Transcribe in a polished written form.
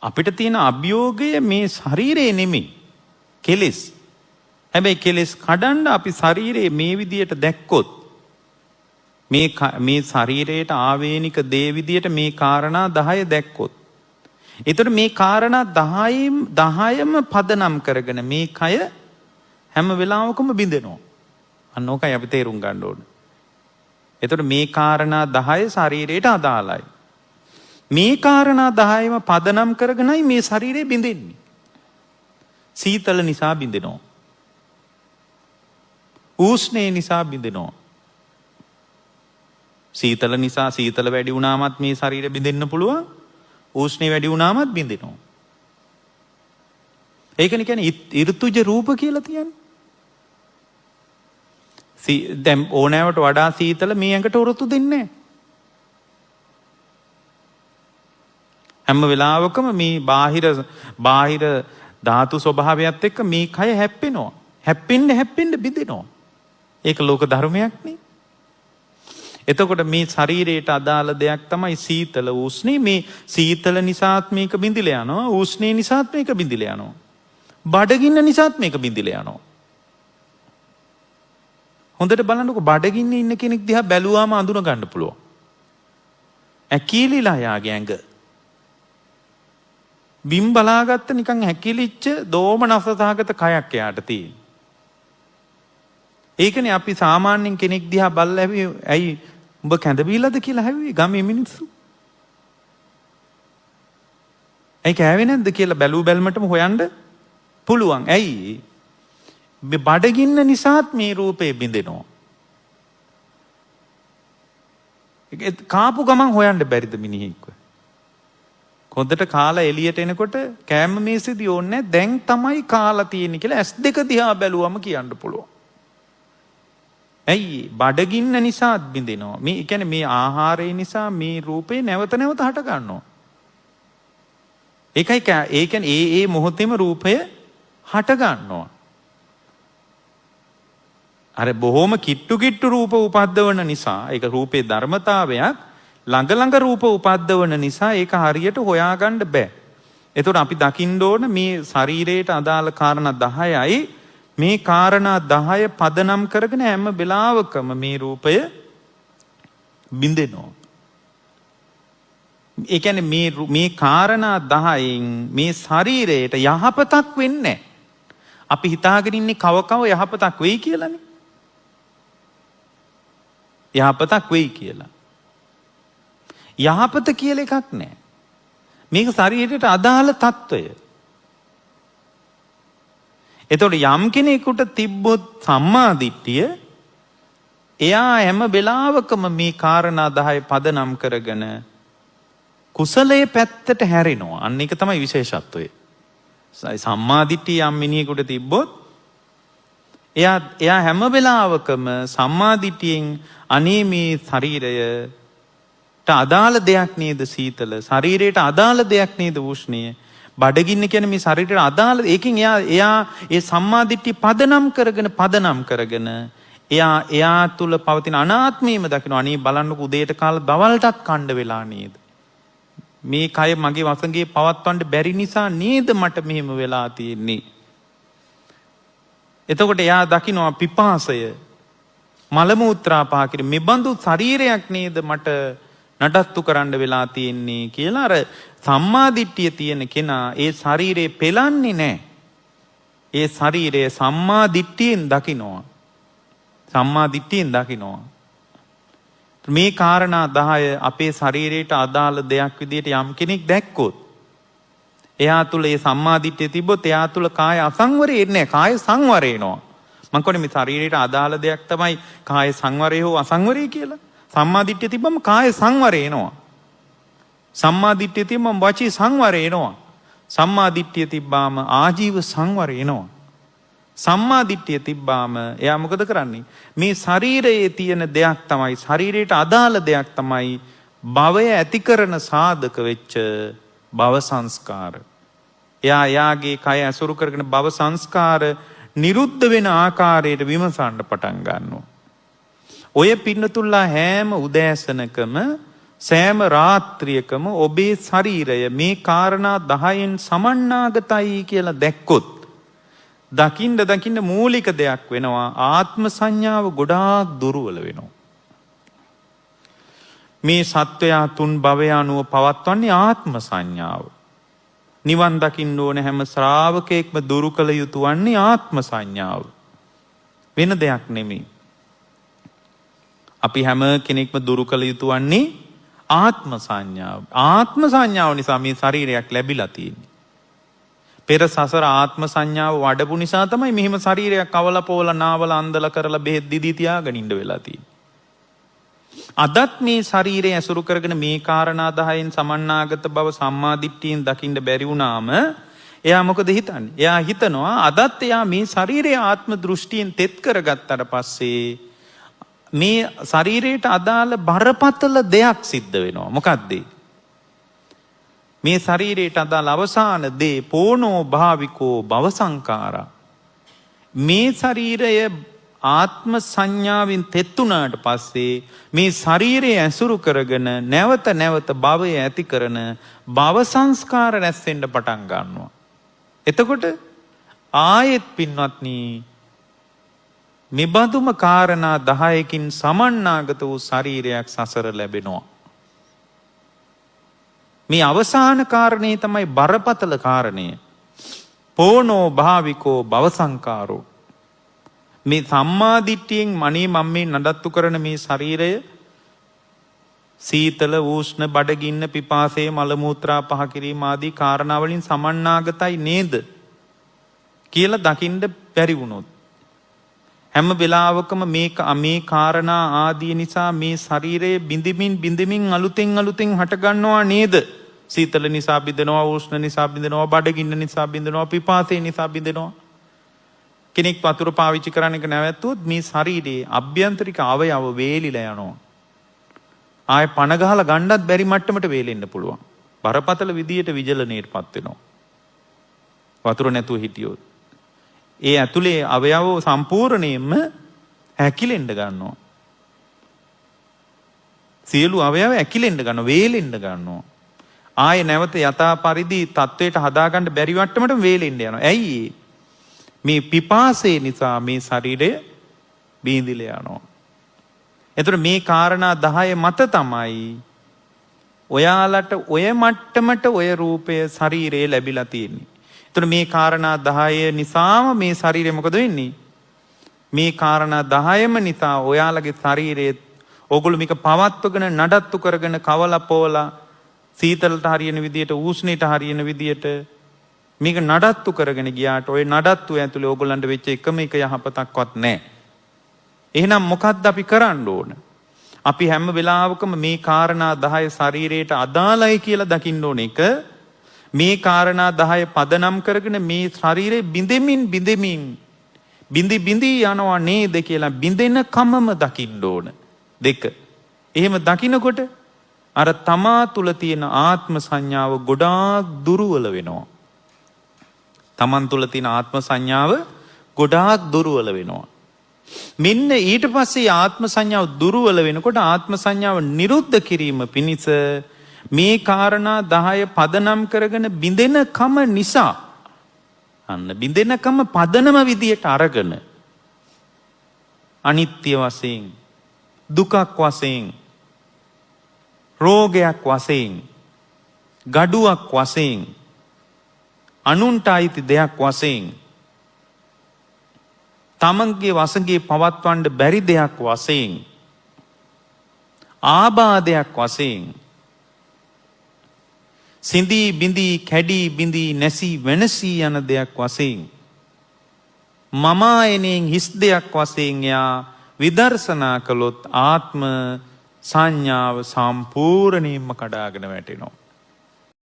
අපිට තියෙන අභියෝගය මේ ශරීරේ නෙමෙයි. කෙලෙස්. හැබැයි කෙලෙස් කඩන්න අපි ශරීරේ මේ විදියට දැක්කොත් මේ ශරීරයට ආවේනික දේ විදියට මේ කාරණා 10 දැක්කොත්. ඒතර මේ කාරණා 10ම පදනම් කරගෙන මේ කය හැම වෙලාවකම බිඳෙනවා. අන්න ඕකයි අපි තේරුම් ගන්න ඕනේ. ඒතර මේ කාරණා 10 ශරීරයට අදාළයි. මේ කාරණා 10ම පදනම් කරගෙනයි මේ ශරීරය බිඳෙන්නේ. සීතල නිසා බිඳෙනවා. උෂ්ණේ නිසා බිඳෙනවා. සීතල නිසා සීතල වැඩි වුණාමත් මේ ශරීරය බිඳෙන්න පුළුවන්. උෂ්ණේ වැඩි වුණාමත් බිඳෙනවා. ඒකනේ කියන්නේ ඍතුජ රූප කියලා කියන්නේ. දැන් ඕනෑවට වඩා සීතල මේ ඇඟට වරතු දෙන්නේ නැහැ. හැම වෙලාවකම මේ බාහිර ධාතු ස්වභාවයත් එක්ක මේ කය හැප්පෙනවා. හැප්පෙන්න බිඳෙනවා. ඒක ලෝක ධර්මයක් නේ. එතකොට මේ ශරීරයට අදාළ දෙයක් තමයි සීතල උෂ්ණේ. මේ සීතල නිසාත් මේක බිඳිලා යනවා. උෂ්ණේ නිසාත් මේක බිඳිලා යනවා. බඩගින්න නිසාත් මේක බිඳිලා යනවා. හොඳට බලන්නකො බඩගින්නේ ඉන්න කෙනෙක් දිහා බැලුවාම අඳුන ගන්න පුළුවන්. ඇකිලිලා යාගේ ඇඟ. බිම් බලාගත්ත නිකන් හැකිලිච්ච දෝමනසසහගත කයක් එයාට තියෙන. ඒකනේ අපි සාමාන්‍යයෙන් කෙනෙක් දිහා බලලා ඇයි උඹ කැඳ බීලාද කියලා හැවුවේ ගමේ මිනිස්සු. ඇයි කෑවේ නැද්ද කියලා බැලුමටම හොයන්න පුළුවන්. ඇයි? බඩගින්න නිසාත් මේ රූපේ බිඳෙනවා. කාපු ගමන් හොයන්න බැරිද මිනිහෙක්ව? හොඳට කාලා එළියට එනකොට කෑම මේසෙදී ඕනේ දැන් තමයි කාලා තියෙන්නේ කියලා S2 දිහා බැලුවම කියන්න පුළුවන්. ඇයි? බඩගින්න නිසාත් බිඳෙනවා. මේ කියන්නේ මේ ආහාරය නිසා මේ රූපේ නැවත හට ගන්නවා. ඒ කියන්නේ ඒ මොහොතේම රූපය හට ගන්නවා. අර බොහොම කිට්ටු රූප උපද්දවන නිසා ඒක රූපේ ධර්මතාවයක්. ළඟ රූප උපද්දවන නිසා ඒක හරියට හොයාගන්න බෑ. එතකොට අපි දකින්න ඕන මේ ශරීරයට අදාළ කාරණා 10යි. මේ කාරණා 10 පදනම් කරගෙන හැම වෙලාවකම මේ රූපය බිඳෙනවා. ඒ කියන්නේ මේ කාරණා 10න් මේ ශරීරයට යහපතක් වෙන්නේ නැහැ. අපි හිතාගෙන ඉන්නේ කව යහපතක් වෙයි කියලානේ. යහපතක් වෙයි කියලා. යහපත කියලා එකක් නැහැ. මේක ශරීරයට අදාළ తত্ত্বය. එතකොට යම් කෙනෙකුට තිබ්බොත් සම්මා දිට්ඨිය එයා හැම වෙලාවකම මේ කාරණා 10 පදනම් කරගෙන කුසලයේ පැත්තට හැරෙනවා. අන්න ඒක තමයි විශේෂත්වය. සම්මා දිට්ඨිය යම් මිනිහෙකුට තිබ්බොත් එයා හැම වෙලාවකම සම්මා දිට්ඨියෙන් අනේ මේ ශරීරයට අදාළ දෙයක් නේද සීතල, ශරීරයට අදාළ දෙයක් නේද උෂ්ණය, බඩගින්න කියන්නේ මේ ශරීරයට අදාළ. ඒකෙන් එයා ඒ සම්මා දිට්ඨිය පදනම් කරගෙන එයා තුල පවතින අනාත්මයම දකිනවා. අනේ බලන්නකො උදේට කාලා දවල්ටත් කණ්ඩ වෙලා නේද, මේ කය මගේ වසඟේ පවත්වන්න බැරි නිසා නේද මට මෙහෙම වෙලා තියෙන්නේ. එතකොට එයා දකිනවා පිපාසය, මල මුත්‍රා පහ කිරීම, මෙබඳු ශරීරයක් නේද මට නඩත්තු කරන්න වෙලා තියෙන්නේ කියලා. අර සම්මා දිට්ඨිය තියෙන කෙනා ඒ ශරීරේ පෙලන්නේ නැහැ. ඒ ශරීරය සම්මා දිට්ඨියෙන් දකිනවා. සම්මා දිට්ඨියෙන් දකිනවා. මේ කාරණා 10 අපේ ශරීරයට අදාළ දෙයක් විදිහට යම් කෙනෙක් දැක්කොත් එයා තුල ඒ සම්මා දිට්ඨිය තිබ්බොත් එයා තුල කාය අසංවරය එන්නේ නැහැ. කාය සංවරය එනවා. මම කියන්නේ මේ ශරීරයට අදාළ දෙයක් තමයි කාය සංවරය හෝ අසංවරය කියලා. සම්මා දිට්ඨිය තිබ්බම කාය සංවරය එනවා. සම්මා දිට්ඨිය තිබ්බම වාචී සංවරය එනවා. සම්මා දිට්ඨිය තිබ්බාම ආජීව සංවරය එනවා. සම්මා දිට්ඨිය තිබ්බාම එයා මොකද කරන්නේ? මේ ශරීරයේ තියෙන දෙයක් තමයි, ශරීරයට අදාළ දෙයක් තමයි භවය ඇති කරන සාධක වෙච්ච භව සංස්කාර. එයාගේ කය ඇසුරු කරගෙන භව සංස්කාර නිරුද්ධ වෙන ආකාරයට විමසන්න පටන් ගන්නවා. ඔය පින්නතුල්ලා හැම උදෑසනකම සෑම රාත්‍රියකම ඔබේ ශරීරය මේ කාරණා 10න් සමන්නාගතයි කියලා දැක්කොත් දකින්න මූලික දෙයක් වෙනවා ආත්ම සංඥාව ගොඩාක් දුර්වල වෙනවා. මේ සත්වයා තුන් භවය අනුව පවත්වන්නේ ආත්ම සංඥාව. නිවන් දකින්න ඕන හැම ශ්‍රාවකයෙක්ම දුරු කළ යුතු වන්නේ ආත්ම සංඥාව. වෙන දෙයක් නෙමෙයි. අපි හැම කෙනෙක්ම දුරු කළ යුතු වන්නේ ආත්ම සංඥාව. ආත්ම සංඥාව නිසා මේ ශරීරයක් ලැබිලා තියෙන්නේ. පෙර සසර ආත්ම සංඥාව වඩපු නිසා තමයි මෙහිම ශරීරයක් අවල පොවල නාවල අන්දල කරලා බෙහෙත් දිදී තියාගෙන ඉන්න වෙලා තියෙන්නේ. අදත් මේ ශරීරය ඇසුරු කරගෙන මේ කාරණා 10න් සමන්නාගත බව සම්මාදිට්ඨියෙන් දකින්න බැරි වුණාම එයා මොකද හිතන්නේ? එයා හිතනවා අදත් එයා මේ ශරීරයේ ආත්ම දෘෂ්ටියෙන් තෙත් කරගත්තට පස්සේ මේ ශරීරයට අදාළ බරපතල දෙයක් සිද්ධ වෙනවා. මොකක්ද? මේ ශරීරයට අදාළ අවසාන දේ පෝනෝ භාවිකෝ භව සංඛාරා. මේ ශරීරය ආත්ම සංඥාවෙන් තෙත්ුණාට පස්සේ මේ ශරීරය ඇසුරු කරගෙන නැවත නැවත භවය ඇති කරන භව සංස්කාර රැස් වෙන්න පටන් ගන්නවා. එතකොට ආයෙත් පින්වත්නි මෙබඳුම කාරණා 10කින් සමන්නාගත වූ ශරීරයක් සසර ලැබෙනවා. මේ අවසාන කාරණේ තමයි බරපතල කාරණය. පෝනෝ භාවිකෝ භව සංකාරෝ. මේ සම්මාදිට්ඨියෙන් මනේ මම්මේ නඩත්තු කරන මේ ශරීරය සීතල උෂ්ණ බඩගින්න පිපාසය මල මුත්‍රා පහ කිරීම ආදී කාරණා වලින් සමන්නාගතයි නේද කියලා දකින්න බැරි වුණොත් හැම වෙලාවකම මේ කාරණා ආදී නිසා මේ ශරීරය බිඳිමින් අලුතෙන් හට ගන්නවා නේද? සීතල නිසා බිඳෙනවා, උෂ්ණ නිසා බිඳෙනවා, බඩගින්න නිසා බිඳෙනවා, පිපාසය නිසා බිඳෙනවා. කෙනෙක් වතුර පාවිච්චි කරන එක නැවැත්තුවොත් මේ ශරීරයේ අභ්‍යන්තරික අවයව වේලිලා යනවා. ආයේ පණ ගහලා ගන්නත් බැරි මට්ටමට වේලෙන්න පුළුවන්. බරපතල විදියට විජලණයටපත් වෙනවා. වතුර නැතුව හිටියොත්. ඒ ඇතුලේ අවයව සම්පූර්ණයෙන්ම හැකිලෙන්න ගන්නවා. සියලු අවයව හැකිලෙන්න ගන්නවා, වේලෙන්න ගන්නවා. ආයේ නැවත යථා පරිදි තත්වයට හදාගන්න බැරි වට්ටමට වේලෙන්න යනවා. ඇයි මේ පිපාසය නිසා මේ ශරීරය බීඳිලා යනවා. එතකොට මේ කාරණා 10 මත තමයි ඔයාලට ඔය මට්ටමට ඔය රූපය ශරීරය ලැබිලා තියෙන්නේ. එතකොට මේ කාරණා 10 නිසාම මේ ශරීරය මොකද වෙන්නේ? මේ කාරණා 10ම නිසා ඔයාලගේ ශරීරයේ ඕගොල්ලෝ මේක පවත්වගෙන නඩත්තු කරගෙන කවලා පොවලා සීතලට හරියන විදියට උෂ්ණයට හරියන විදියට මේක නඩත්තු කරගෙන ගියාට ඔය නඩත්තු ඇතුලේ ඕගොල්ලන්ට වෙච්ච එකම එක යහපතක්වත් නැහැ. එහෙනම් මොකද්ද අපි කරන්න ඕන? අපි හැම වෙලාවකම මේ කාරණා 10 ශරීරයට අදාළයි කියලා දකින්න ඕන එක. මේ කාරණා 10 පදනම් කරගෙන මේ ශරීරේ බිඳි යනවා නේද කියලා බිඳෙන කමම දකින්න ඕන. 2. එහෙම දකිනකොට අර තමා තුල තියෙන ආත්ම සංඥාව ගොඩාක් දුර්වල වෙනවා. තමන් තුල තියෙන ආත්ම සංඥාව ගොඩාක් දුර්වල වෙනවා. මෙන්න ඊට පස්සේ ආත්ම සංඥාව දුර්වල වෙනකොට ආත්ම සංඥාව නිරුද්ධ කිරීම පිණිස මේ කාරණා 10 පදනම් කරගෙන බිඳෙන කම නිසා බිඳෙන කම පදනම විදියට අරගෙන අනිත්‍ය වශයෙන් දුකක් වශයෙන් රෝගයක් වශයෙන් gaduwak වශයෙන් අනුන්ට අයිති දෙයක් වශයෙන් තමන්ගේ වසඟේ පවත්වන්න බැරි දෙයක් වශයෙන් ආබාධයක් වශයෙන් සිඳී බිඳී කැඩී බිඳී නැසී වෙනසී යන දෙයක් වශයෙන් මමායනෙන් හිස් දෙයක් වශයෙන් යා විදර්ශනා කළොත් ආත්ම සංඥාව සම්පූර්ණයෙන්ම කඩාගෙන වැටෙනවා.